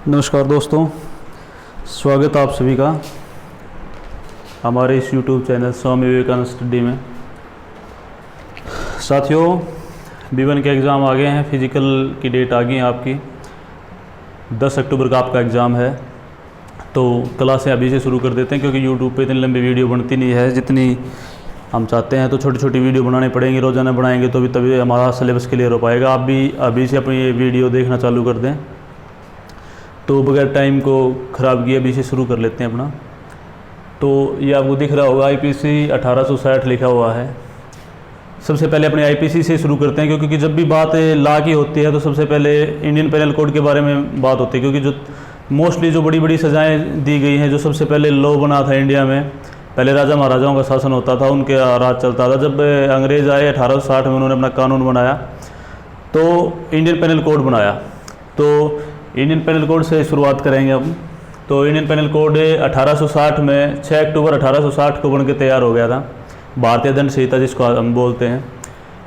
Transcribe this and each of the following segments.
नमस्कार दोस्तों, स्वागत आप सभी का हमारे इस YouTube channel Swami Vivekananda study में। साथियों, B1 के एग्ज़ाम आ गए हैं, फिज़िकल की डेट आ गई है आपकी। 10 अक्टूबर का आपका एग्ज़ाम है। तो क्लासें अभी से शुरू कर देते हैं, क्योंकि YouTube पे इतनी लंबी वीडियो बनती नहीं है जितनी हम चाहते हैं। तो छोटी छोटी वीडियो बनानी पड़ेंगी, रोज़ाना बनाएंगे तो तभी हमारा सिलेबस क्लियर हो पाएगा। आप भी अभी से अपनी ये वीडियो देखना चालू कर दें। तो बगैर टाइम को ख़राब किए अभी से शुरू कर लेते हैं अपना। तो ये आपको दिख रहा होगा IPC 1860 लिखा हुआ है। सबसे पहले अपने IPC से शुरू करते हैं, क्योंकि जब भी बात लॉ की होती है तो सबसे पहले इंडियन पेनल कोड के बारे में बात होती है। क्योंकि जो मोस्टली जो बड़ी बड़ी सज़ाएं दी गई हैं, जो सबसे पहले लॉ बना था इंडिया में, पहले राजा महाराजाओं का शासन होता था, उनके राज चलता था। जब अंग्रेज़ आए 1860 में, उन्होंने अपना कानून बनाया तो इंडियन पेनल कोड बनाया। तो इंडियन पेनल कोड से शुरुआत करेंगे हम। तो इंडियन पेनल कोड 1860 में 6 अक्टूबर 1860 को बन के तैयार हो गया था, भारतीय दंड संहिता जिसको हम बोलते हैं।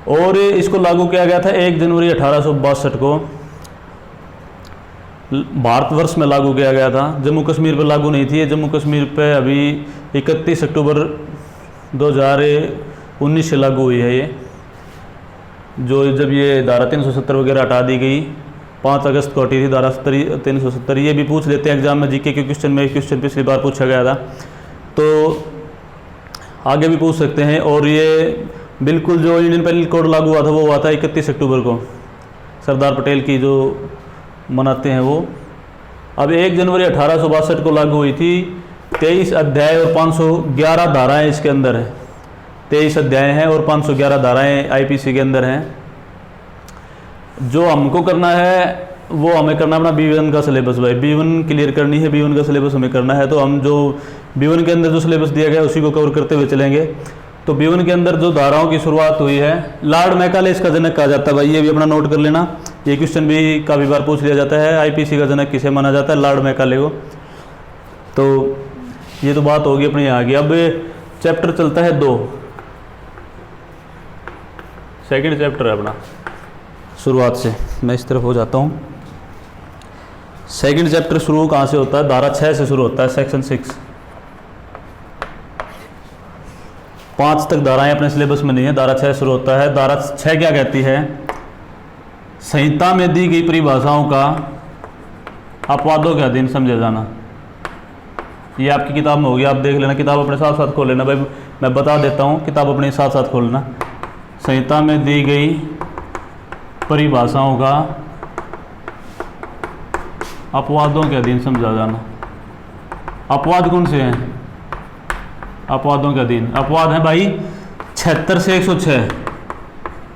और इसको लागू किया गया था 1 जनवरी 1862 को भारतवर्ष में लागू किया गया था। जम्मू कश्मीर पर लागू नहीं थी। जम्मू कश्मीर पे अभी 31 अक्टूबर 2019 से लागू हुई है ये। जो जब ये धारा 370 वगैरह हटा दी गई, 5 अगस्त को हटी थी धारा 370। ये भी पूछ लेते हैं एग्जाम में, जीके के क्वेश्चन में। क्वेश्चन पिछली बार पूछा गया था, तो आगे भी पूछ सकते हैं। और ये बिल्कुल जो इंडियन पेनल कोड लागू हुआ था वो हुआ था 31 अक्टूबर को, सरदार पटेल की जो मनाते हैं वो। अब 1 जनवरी 1862 को लागू हुई थी। 23 अध्याय और 511 धाराएँ इसके अंदर हैं। 23 अध्याय हैं और 511 धाराएँ IPC के अंदर हैं। जो हमको करना है वो हमें करना अपना B1 का सिलेबस। भाई B1 क्लियर करनी है, B1 का सिलेबस हमें करना है। तो हम जो B1 के अंदर जो सिलेबस दिया गया है उसी को कवर करते हुए चलेंगे। तो B1 के अंदर जो धाराओं की शुरुआत हुई है, लॉर्ड मैकाले इसका जनक कहा जाता है। भाई ये भी अपना नोट कर लेना, ये क्वेश्चन भी काफ़ी बार पूछ लिया जाता है। IPC का जनक किसे माना जाता है? लॉर्ड मैकाले को। तो ये तो बात होगी अपनी यहाँ की। अब चैप्टर चलता है 2, सेकेंड चैप्टर है अपना। शुरुआत से मैं इस तरफ हो जाता हूँ। सेकंड चैप्टर शुरू कहाँ से होता है? धारा 6 से शुरू होता है, सेक्शन 6। 5 तक धाराएं अपने सिलेबस में नहीं है, धारा 6 शुरू होता है। धारा 6 क्या कहती है? संहिता में दी गई परिभाषाओं का अपवादों के अधीन समझे जाना। ये आपकी किताब में होगी, आप देख लेना। किताब अपने साथ साथ खोल लेना। भाई मैं बता देता हूँ, किताब अपने साथ साथ खोलना। संहिता में दी गई परिभाषाओं का अपवादों के अधीन समझा जाना। अपवाद कौन से हैं? अपवादों के अधीन अपवाद है भाई 76 से 106।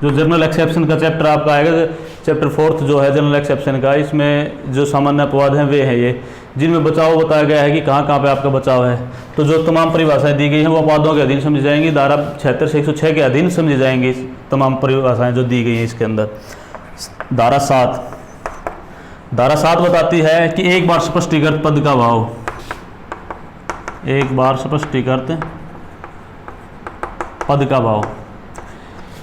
जो जनरल एक्सेप्शन का चैप्टर आपका आएगा, चैप्टर 4 जो है जनरल एक्सेप्शन का, इसमें जो सामान्य अपवाद हैं वे हैं ये, जिनमें बचाव बताया गया है कि कहाँ कहाँ पे आपका बचाव है। तो जो तमाम परिभाषाएं दी गई हैं वो अपवादों के अधीन समझी जाएंगी। धारा 76 से 106 के अधीन समझी जाएंगी तमाम परिभाषाएं जो दी गई हैं इसके अंदर। धारा 7 बताती है कि एक बार स्पष्टीकृत पद का भाव, एक बार स्पष्टीकृत पद का भाव।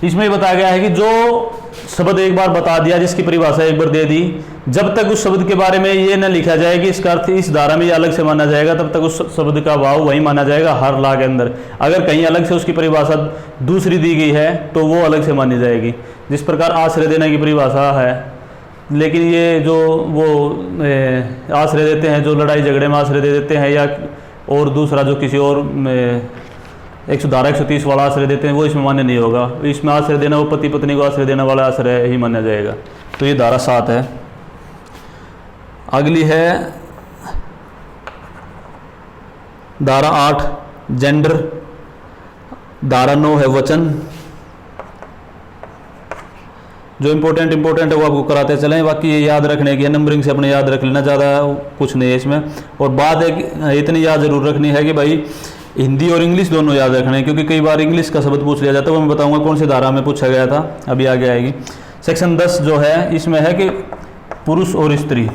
इसमें बताया गया है कि जो शब्द एक बार बता दिया, जिसकी परिभाषा एक बार दे दी, जब तक उस शब्द के बारे में ये न लिखा जाए कि इसका अर्थ इस धारा में ये अलग से माना जाएगा, तब तक उस शब्द का भाव वही माना जाएगा हर लॉ के अंदर। अगर कहीं अलग से उसकी परिभाषा दूसरी दी गई है तो वो अलग से मानी जाएगी। जिस प्रकार आश्रय देने की परिभाषा है, लेकिन ये जो वो आश्रय देते हैं, जो लड़ाई झगड़े में आश्रय दे देते हैं, या और दूसरा जो किसी और धारा 130 वाला आश्रय देते हैं, वो इसमें मान्य नहीं होगा। इसमें आश्रय देना, वो पति पत्नी को आश्रय देने वाला आश्रय ही माना जाएगा। तो ये धारा 7 है। अगली है धारा 8 जेंडर। धारा 9 है वचन। जो इम्पोर्टेंट है वो आपको कराते चलें, बाकी ये याद रखने की है, नंबरिंग से अपने याद रख लेना, ज़्यादा कुछ नहीं है इसमें। और बात इतनी याद जरूर रखनी है कि भाई हिंदी और इंग्लिश दोनों याद रखने हैं, क्योंकि कई बार इंग्लिश का शब्द पूछ लिया जाता है। वो मैं बताऊंगा कौन सी धारा में पूछा गया था, अभी आगे आएगी। सेक्शन 10 जो है, इसमें है कि पुरुष और स्त्री।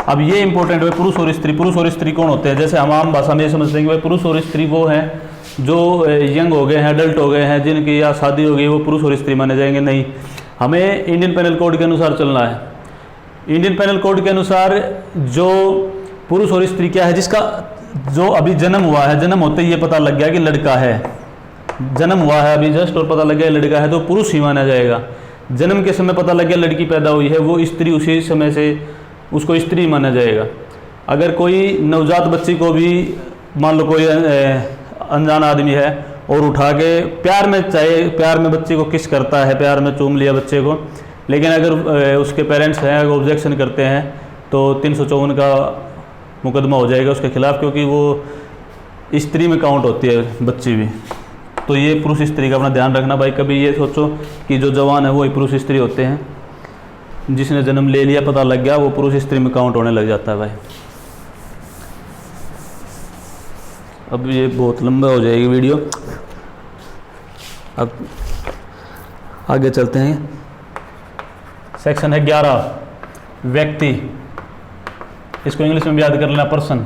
अब ये इंपॉर्टेंट है, पुरुष और स्त्री। पुरुष और स्त्री कौन होते हैं? जैसे हम आम भाषा में ये समझते हैं कि भाई पुरुष और स्त्री वो हैं जो यंग हो गए हैं, अडल्ट हो गए हैं, जिनकी या शादी हो गई, वो पुरुष और स्त्री माने जाएंगे। नहीं, हमें इंडियन पेनल कोड के अनुसार चलना है। इंडियन पेनल कोड के अनुसार जो पुरुष और स्त्री क्या है, जिसका जो अभी जन्म हुआ है, जन्म होते ही ये पता लग गया कि लड़का है, जन्म हुआ है अभी जस्ट और पता लग गया लड़का है, तो पुरुष ही माना जाएगा। जन्म के समय पता लग गया लड़की पैदा हुई है, वो स्त्री उसी समय से उसको स्त्री माना जाएगा। अगर कोई नवजात बच्ची को भी मान लो कोई अनजान आदमी है और उठा के प्यार में, चाहे प्यार में बच्चे को किस करता है, प्यार में चूम लिया बच्चे को, लेकिन अगर उसके पेरेंट्स हैं, अगर ऑब्जेक्शन करते हैं तो 354 का मुकदमा हो जाएगा उसके खिलाफ, क्योंकि वो स्त्री में काउंट होती है बच्ची भी। तो ये पुरुष स्त्री का अपना ध्यान रखना भाई। कभी ये सोचो कि जो जवान है वो ही पुरुष स्त्री होते हैं, जिसने जन्म ले लिया पता लग गया वो पुरुष स्त्री में काउंट होने लग जाता है भाई। अब ये बहुत लंबा हो जाएगी वीडियो, अब आगे चलते हैं। सेक्शन है 11 व्यक्ति, इसको इंग्लिश में भी याद कर लेना, पर्सन।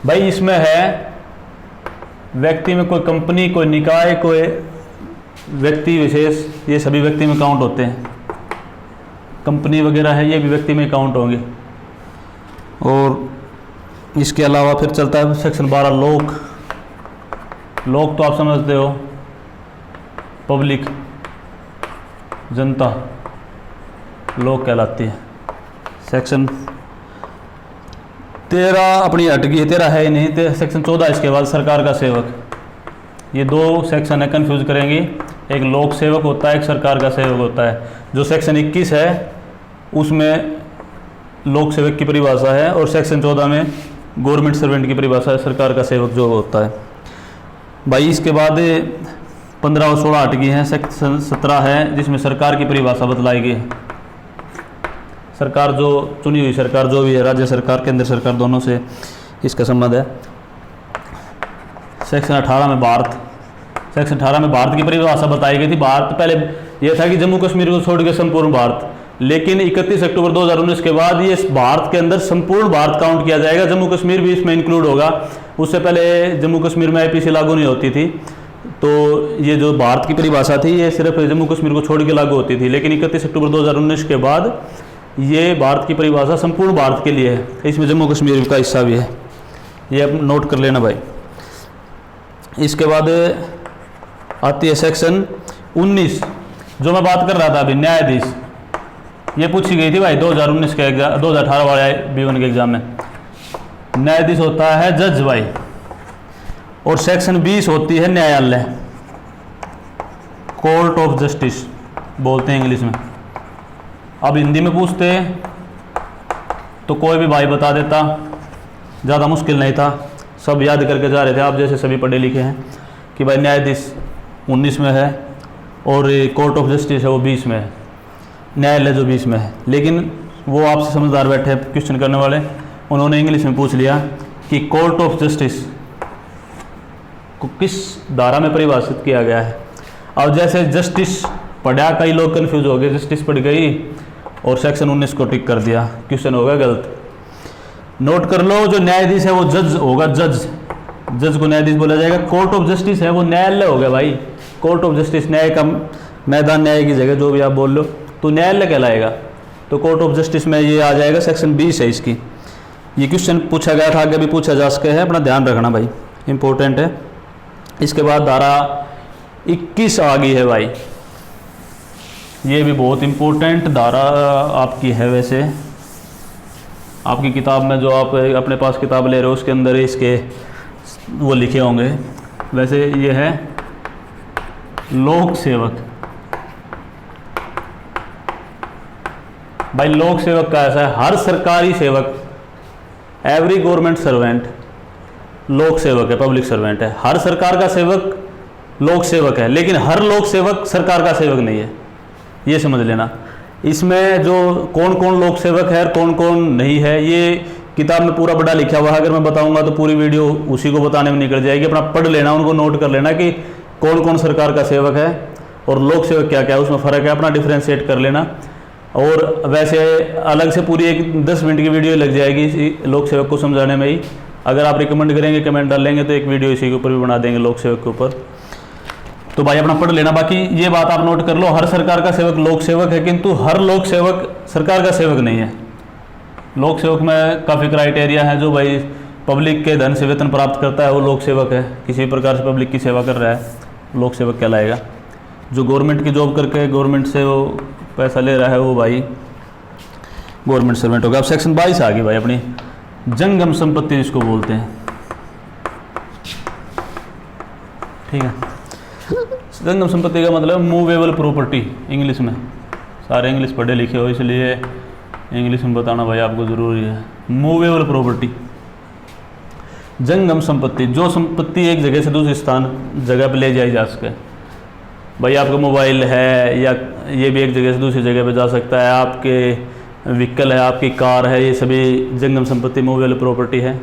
भाई इसमें है व्यक्ति में कोई कंपनी, कोई निकाय, कोई व्यक्ति विशेष, ये सभी व्यक्ति में काउंट होते हैं। कंपनी वगैरह है ये भी व्यक्ति में काउंट होंगे। और इसके अलावा फिर चलता है सेक्शन 12 लोक। लोक तो आप समझते हो, पब्लिक, जनता, लोक कहलाती है। सेक्शन 13 अपनी हट गई, 13 है ही नहीं। सेक्शन 14 इसके बाद सरकार का सेवक। ये दो सेक्शन है, कंफ्यूज करेंगे। एक लोक सेवक होता है, एक सरकार का सेवक होता है। जो सेक्शन 21 है उसमें लोक सेवक की परिभाषा है, और सेक्शन 14 में गवर्नमेंट सर्वेंट की परिभाषा है, सरकार का सेवक जो होता है भाई। इसके बाद 15 और 16 हट गई हैं। सेक्शन 17 है जिसमें सरकार की परिभाषा बतलाई गई है। सरकार जो चुनी हुई सरकार जो भी है, राज्य सरकार, केंद्र सरकार, दोनों से इसका संबंध है। सेक्शन 18 में भारत। सेक्शन 18 में भारत की परिभाषा बताई गई थी। भारत पहले यह था कि जम्मू कश्मीर को छोड़ के संपूर्ण भारत, लेकिन 31 अक्टूबर 2019 के बाद ये भारत के अंदर संपूर्ण भारत काउंट किया जाएगा। जम्मू कश्मीर भी इसमें इंक्लूड होगा। उससे पहले जम्मू कश्मीर में आईपीसी लागू नहीं होती थी, तो ये जो भारत की परिभाषा थी ये सिर्फ जम्मू कश्मीर को छोड़ के लागू होती थी। लेकिन 31 अक्टूबर 2019 के बाद ये भारत की परिभाषा संपूर्ण भारत के लिए है, इसमें जम्मू कश्मीर का हिस्सा भी है। ये आप नोट कर लेना भाई। इसके बाद आती है सेक्शन 19, जो मैं बात कर रहा था अभी, न्यायाधीश। ये पूछी गई थी भाई 2019 के एग्जाम, 2018 वाले B1 के एग्जाम में। न्यायाधीश होता है जज भाई। और सेक्शन 20 होती है न्यायालय, कोर्ट ऑफ जस्टिस बोलते हैं इंग्लिश में। अब हिंदी में पूछते तो कोई भी भाई बता देता, ज़्यादा मुश्किल नहीं था, सब याद करके जा रहे थे आप जैसे सभी पढ़े लिखे हैं कि भाई न्यायाधीश 19 में है और कोर्ट ऑफ जस्टिस है वो 20 में है, न्यायालय जो 20 में है। लेकिन वो आपसे समझदार बैठे क्वेश्चन करने वाले, उन्होंने इंग्लिश में पूछ लिया कि कोर्ट ऑफ जस्टिस को किस धारा में परिभाषित किया गया है। अब जैसे जस्टिस पढ़ा, कई लोग कंफ्यूज हो गए, जस्टिस पढ़ गई और सेक्शन 19 को टिक कर दिया, क्वेश्चन होगा गलत। नोट कर लो, जो न्यायाधीश है वो जज होगा, जज को न्यायाधीश बोला जाएगा। कोर्ट ऑफ जस्टिस है वो न्यायालय हो गया भाई। कोर्ट ऑफ जस्टिस न्याय का मैदान, न्याय की जगह, जो भी आप बोल लो, तो न्यायालय कहलाएगा। तो कोर्ट ऑफ जस्टिस में ये आ जाएगा, सेक्शन 20 है इसकी। ये क्वेश्चन पूछा गया था, आगे भी पूछा जा सके है, अपना ध्यान रखना भाई, इंपॉर्टेंट है। इसके बाद धारा 21 आ गई है भाई, ये भी बहुत इम्पोर्टेंट धारा आपकी है। वैसे आपकी किताब में, जो आप अपने पास किताब ले रहे हो, उसके अंदर इसके वो लिखे होंगे। वैसे ये है लोक सेवक भाई। लोक सेवक का ऐसा है, हर सरकारी सेवक, एवरी गवर्नमेंट सर्वेंट लोक सेवक है, पब्लिक सर्वेंट है। हर सरकार का सेवक लोक सेवक है, लेकिन हर लोक सेवक सरकार का सेवक नहीं है, ये समझ लेना। इसमें जो कौन कौन लोक सेवक है और कौन कौन नहीं है, ये किताब में पूरा बड़ा लिखा हुआ है। अगर मैं बताऊंगा तो पूरी वीडियो उसी को बताने में निकल जाएगी। अपना पढ़ लेना, उनको नोट कर लेना कि कौन कौन सरकार का सेवक है और लोक सेवक क्या क्या है, उसमें फ़र्क है, अपना डिफ्रेंशिएट कर लेना। और वैसे अलग से पूरी एक 10 मिनट की वीडियो लग जाएगी इसी लोक सेवक को समझाने में ही। अगर आप रिकमेंड करेंगे, कमेंट डालेंगे तो एक वीडियो इसी के ऊपर भी बना देंगे, लोक सेवक के ऊपर। तो भाई अपना पढ़ लेना। बाकी ये बात आप नोट कर लो, हर सरकार का सेवक लोक सेवक है, किंतु हर लोक सेवक सरकार का सेवक नहीं है। लोक सेवक में काफ़ी क्राइटेरिया है। जो भाई पब्लिक के धन से वेतन प्राप्त करता है वो लोक सेवक है, किसी प्रकार से पब्लिक की सेवा कर रहा है लोक सेवक कहलाएगा। जो गवर्नमेंट की जॉब करके गवर्नमेंट से वो पैसा ले रहा है वो भाई गवर्नमेंट सर्वेंट होगा। अब सेक्शन 22 आ गई भाई अपनी जंगम संपत्ति जिसको बोलते हैं, ठीक है। जंगम संपत्ति का मतलब मूवेबल प्रॉपर्टी, इंग्लिश में, सारे इंग्लिश पढ़े लिखे हो इसलिए इंग्लिश में बताना भाई आपको ज़रूरी है। मूवेबल प्रॉपर्टी, जंगम संपत्ति, जो संपत्ति एक जगह से दूसरे जगह पर ले जाई जा सके। भाई आपका मोबाइल है या ये भी एक जगह से दूसरी जगह पे जा सकता है, आपके व्हीकल है, आपकी कार है, ये सभी जंगम संपत्ति मूवेबल प्रॉपर्टी है।